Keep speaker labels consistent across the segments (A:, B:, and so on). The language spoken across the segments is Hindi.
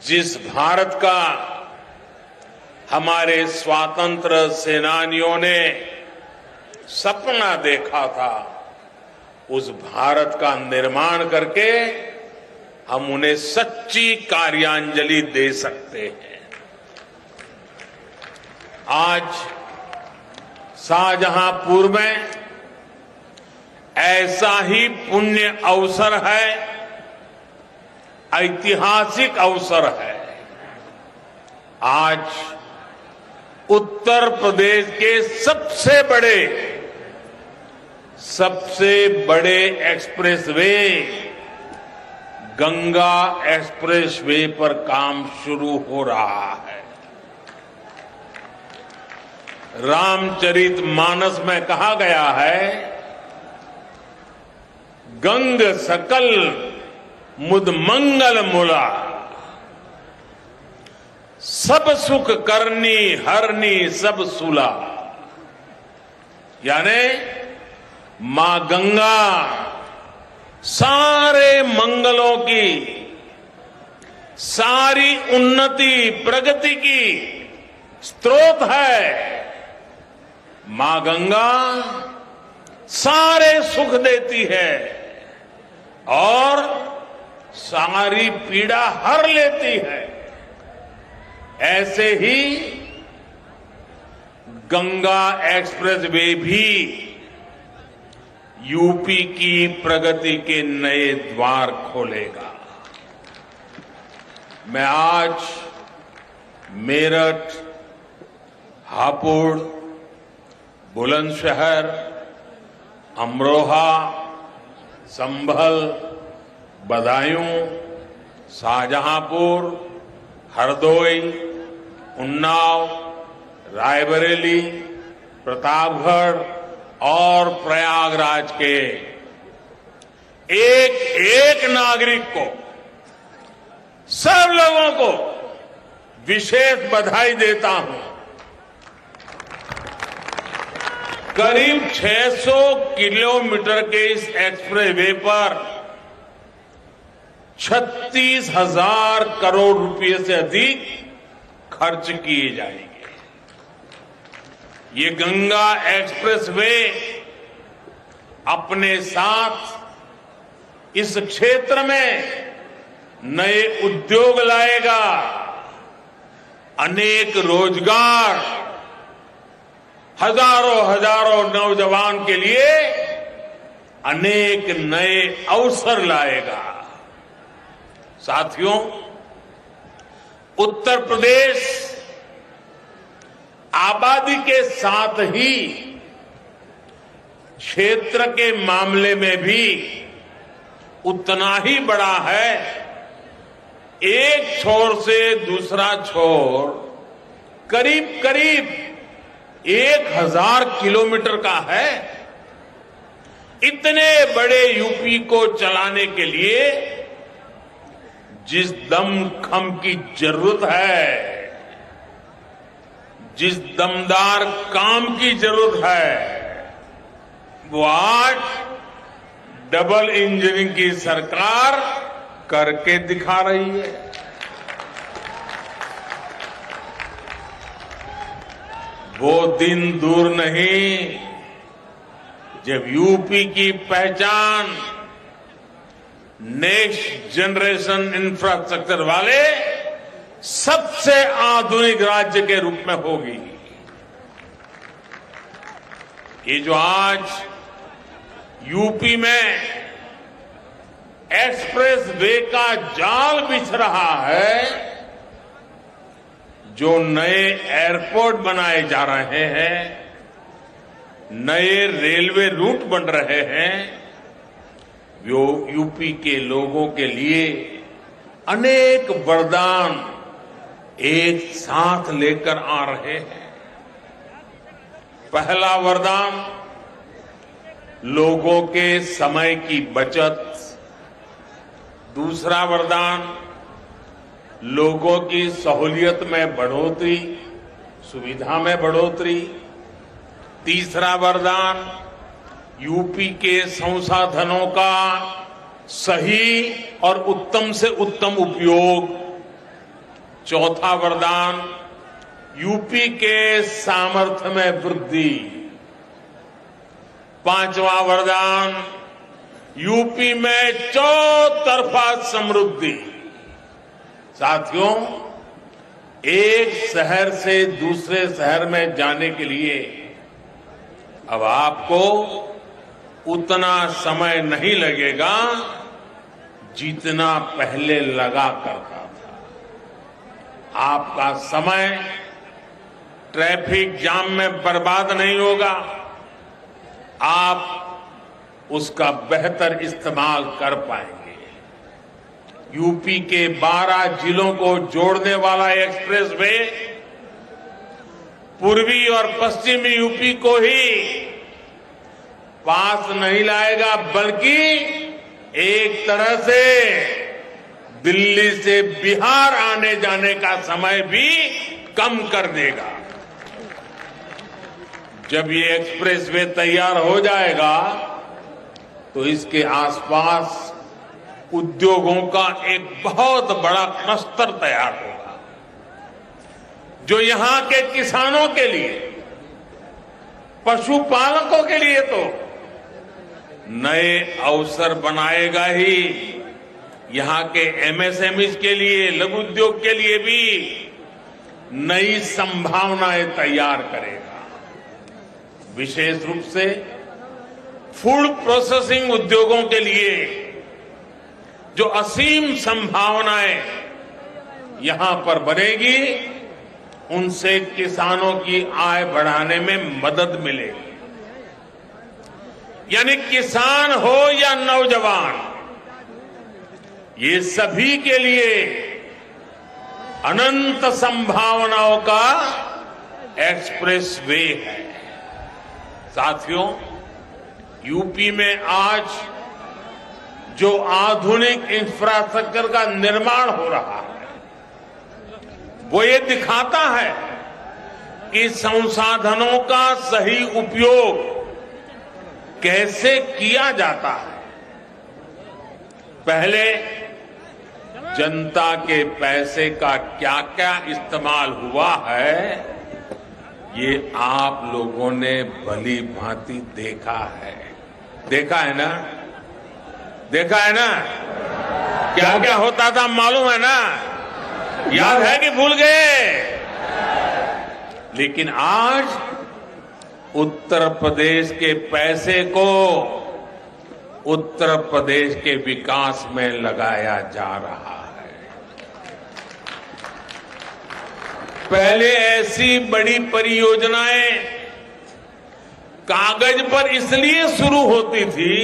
A: जिस भारत का हमारे स्वातंत्र सेनानियों ने सपना देखा था, उस भारत का निर्माण करके हम उन्हें सच्ची कार्यांजलि दे सकते हैं। आज शाहजहांपुर में ऐसा ही पुण्य अवसर है, ऐतिहासिक अवसर है। आज उत्तर प्रदेश के सबसे बड़े एक्सप्रेसवे गंगा एक्सप्रेसवे पर काम शुरू हो रहा है। रामचरितमानस में कहा गया है, गंग सकल मुद मंगल मूला, सब सुख करनी हरनी सब सुला। यानी मां गंगा सारे मंगलों की, सारी उन्नति प्रगति की स्रोत है। मां गंगा सारे सुख देती है और सारी पीड़ा हर लेती है। ऐसे ही गंगा एक्सप्रेसवे भी यूपी की प्रगति के नए द्वार खोलेगा। मैं आज मेरठ, हापुड़, बुलंदशहर, अमरोहा, संभल, बदायूं, शाहजहांपुर, हरदोई, उन्नाव, रायबरेली, प्रतापगढ़ और प्रयागराज के एक एक नागरिक को, सब लोगों को विशेष बधाई देता हूं। करीब 600 किलोमीटर के इस एक्सप्रेसवे पर 36,000 करोड़ रुपए से अधिक खर्च किए जाएंगे। ये गंगा एक्सप्रेसवे अपने साथ इस क्षेत्र में नए उद्योग लाएगा, अनेक रोजगार, हजारों नौजवान के लिए अनेक नए अवसर लाएगा। साथियों, उत्तर प्रदेश आबादी के साथ ही क्षेत्र के मामले में भी उतना ही बड़ा है। एक छोर से दूसरा छोर करीब 1000 किलोमीटर का है। इतने बड़े यूपी को चलाने के लिए जिस दमखम की जरूरत है, जिस दमदार काम की जरूरत है, वो आज डबल इंजन की सरकार करके दिखा रही है। वो दिन दूर नहीं जब यूपी की पहचान नेक्स्ट जनरेशन इंफ्रास्ट्रक्चर वाले सबसे आधुनिक राज्य के रूप में होगी। ये जो आज यूपी में एक्सप्रेस वे का जाल बिछ रहा है, जो नए एयरपोर्ट बनाए जा रहे हैं, नए रेलवे रूट बन रहे हैं, वो यूपी के लोगों के लिए अनेक वरदान एक साथ लेकर आ रहे हैं। पहला वरदान लोगों के समय की बचत, दूसरा वरदान लोगों की सहूलियत में बढ़ोतरी, सुविधा में बढ़ोतरी, तीसरा वरदान यूपी के संसाधनों का सही और उत्तम से उत्तम उपयोग, चौथा वरदान यूपी के सामर्थ्य में वृद्धि। पांचवा वरदान यूपी में चौतरफा समृद्धि। साथियों, एक शहर से दूसरे शहर में जाने के लिए अब आपको उतना समय नहीं लगेगा जितना पहले लगा करता था। आपका समय ट्रैफिक जाम में बर्बाद नहीं होगा, आप उसका बेहतर इस्तेमाल कर पाएंगे। यूपी के 12 जिलों को जोड़ने वाला एक्सप्रेस वे पूर्वी और पश्चिमी यूपी को ही पास नहीं लाएगा, बल्कि एक तरह से दिल्ली से बिहार आने जाने का समय भी कम कर देगा। जब ये एक्सप्रेस वे तैयार हो जाएगा तो इसके आसपास उद्योगों का एक बहुत बड़ा क्लस्टर तैयार होगा, जो यहां के किसानों के लिए, पशुपालकों के लिए तो नए अवसर बनाएगा ही, यहां के एमएसएमई के लिए, लघु उद्योग के लिए भी नई संभावनाएं तैयार करेगा। विशेष रूप से फूड प्रोसेसिंग उद्योगों के लिए जो असीम संभावनाएं यहां पर बनेगी, उनसे किसानों की आय बढ़ाने में मदद मिलेगी। यानी किसान हो या नौजवान, ये सभी के लिए अनंत संभावनाओं का एक्सप्रेस वे है। साथियों, यूपी में आज जो आधुनिक इंफ्रास्ट्रक्चर का निर्माण हो रहा है, वो ये दिखाता है कि संसाधनों का सही उपयोग कैसे किया जाता है। पहले जनता के पैसे का क्या क्या इस्तेमाल हुआ है, ये आप लोगों ने भली भांति देखा है। देखा है ना? देखा है ना? क्या क्या होता था मालूम है ना? याद है कि भूल गए? लेकिन आज उत्तर प्रदेश के पैसे को उत्तर प्रदेश के विकास में लगाया जा रहा है। पहले ऐसी बड़ी परियोजनाएं कागज पर इसलिए शुरू होती थी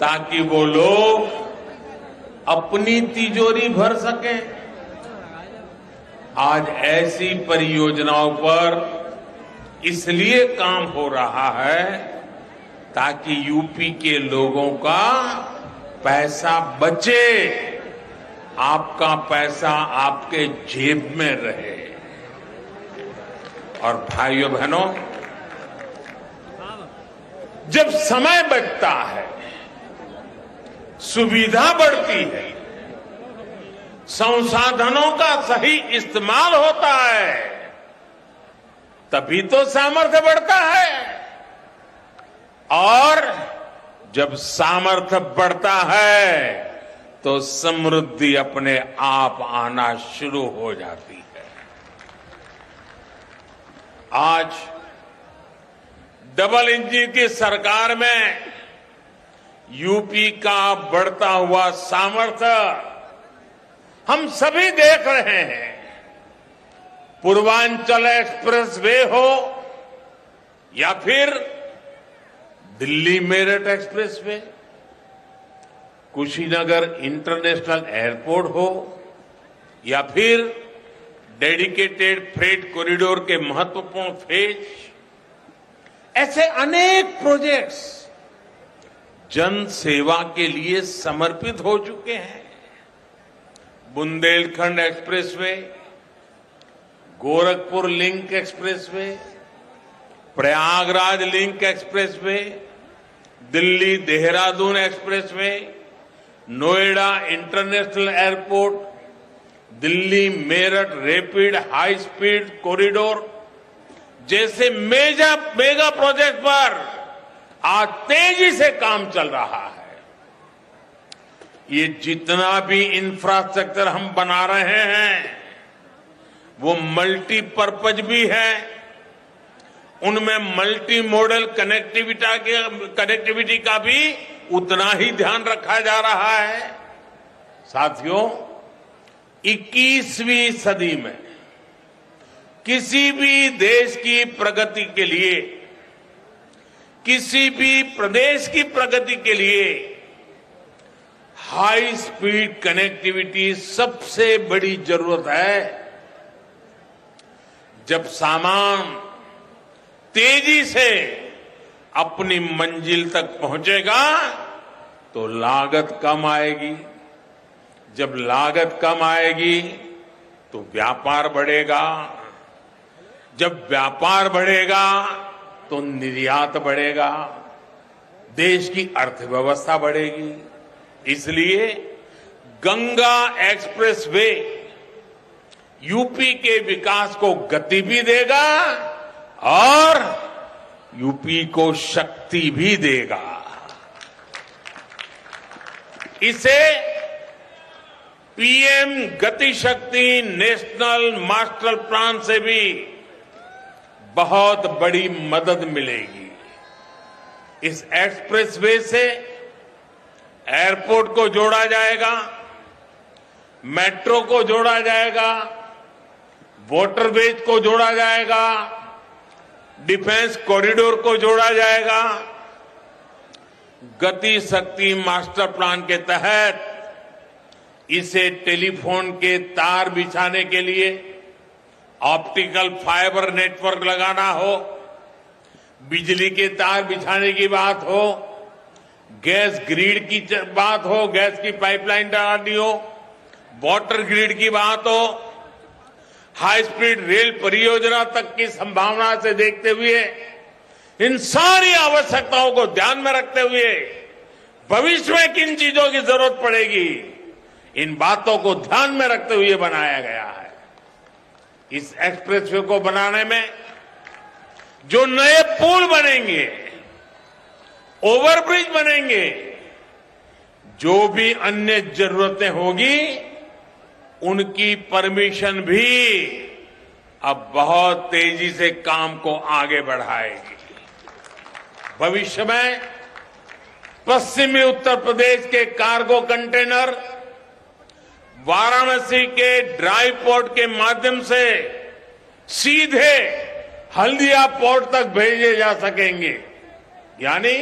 A: ताकि वो लोग अपनी तिजोरी भर सकें। आज ऐसी परियोजनाओं पर इसलिए काम हो रहा है ताकि यूपी के लोगों का पैसा बचे, आपका पैसा आपके जेब में रहे। और भाइयों बहनों, जब समय बचता है, सुविधा बढ़ती है, संसाधनों का सही इस्तेमाल होता है, तभी तो सामर्थ्य बढ़ता है। और जब सामर्थ्य बढ़ता है तो समृद्धि अपने आप आना शुरू हो जाती है। आज डबल इंजन की सरकार में यूपी का बढ़ता हुआ सामर्थ्य हम सभी देख रहे हैं। पूर्वांचल एक्सप्रेस वे हो या फिर Delhi Meerut express way, Kushinagar international airport हो या फिर डेडिकेटेड फ्रेट कॉरिडोर के महत्वपूर्ण फेज, ऐसे अनेक प्रोजेक्ट्स जन सेवा के लिए समर्पित हो चुके हैं। Bundelkhand expressway, Gorakhpur link expressway, Prayagraj link expressway, Delhi Dehradun expressway, Noida international airport, Delhi Meerut rapid high speed corridor जैसे मेगा प्रोजेक्ट पर आज तेजी से काम चल रहा है। ये जितना भी इंफ्रास्ट्रक्चर हम बना रहे हैं वो मल्टीपर्पज भी है, उनमें मल्टी मॉडल कनेक्टिविटी का भी उतना ही ध्यान रखा जा रहा है। साथियों, 21वीं सदी में किसी भी देश की प्रगति के लिए, किसी भी प्रदेश की प्रगति के लिए हाई स्पीड कनेक्टिविटी सबसे बड़ी जरूरत है। जब सामान तेजी से अपनी मंजिल तक पहुंचेगा तो लागत कम आएगी, जब लागत कम आएगी तो व्यापार बढ़ेगा, जब व्यापार बढ़ेगा तो निर्यात बढ़ेगा, देश की अर्थव्यवस्था बढ़ेगी। इसलिए गंगा एक्सप्रेसवे यूपी के विकास को गति भी देगा और यूपी को शक्ति भी देगा। इसे पीएम गति शक्ति नेशनल मास्टर प्लान से भी बहुत बड़ी मदद मिलेगी। इस एक्सप्रेसवे से एयरपोर्ट को जोड़ा जाएगा, मेट्रो को जोड़ा जाएगा, वाटरवेज को जोड़ा जाएगा, डिफेंस कॉरिडोर को जोड़ा जाएगा। गति शक्ति मास्टर प्लान के तहत इसे टेलीफोन के तार बिछाने के लिए ऑप्टिकल फाइबर नेटवर्क लगाना हो, बिजली के तार बिछाने की बात हो, गैस ग्रिड की बात हो, गैस की पाइपलाइन डालनी हो, वाटर ग्रिड की बात हो, हाई स्पीड रेल परियोजना तक की संभावना से देखते हुए, इन सारी आवश्यकताओं को ध्यान में रखते हुए भविष्य में किन चीजों की जरूरत पड़ेगी, इन बातों को ध्यान में रखते हुए बनाया गया है। इस एक्सप्रेसवे को बनाने में जो नए पुल बनेंगे, ओवरब्रिज बनेंगे, जो भी अन्य जरूरतें होगी, उनकी परमिशन भी अब बहुत तेजी से काम को आगे बढ़ाएगी। भविष्य में पश्चिमी उत्तर प्रदेश के कार्गो कंटेनर वाराणसी के ड्राई पोर्ट के माध्यम से सीधे हल्दिया पोर्ट तक भेजे जा सकेंगे। यानी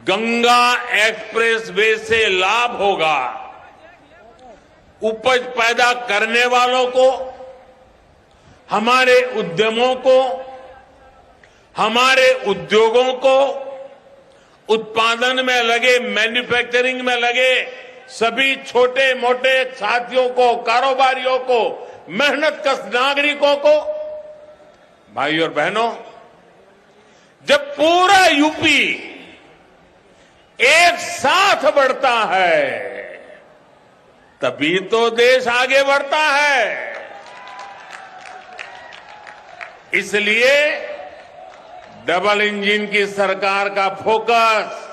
A: गंगा एक्सप्रेसवे से लाभ होगा उपज पैदा करने वालों को, हमारे उद्यमों को, हमारे उद्योगों को, उत्पादन में लगे, मैन्युफैक्चरिंग में लगे सभी छोटे मोटे साथियों को, कारोबारियों को, मेहनतकश नागरिकों को। भाई और बहनों, जब पूरा यूपी एक साथ बढ़ता है तभी तो देश आगे बढ़ता है। इसलिए डबल इंजन की सरकार का फोकस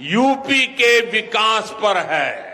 A: यूपी के विकास पर है।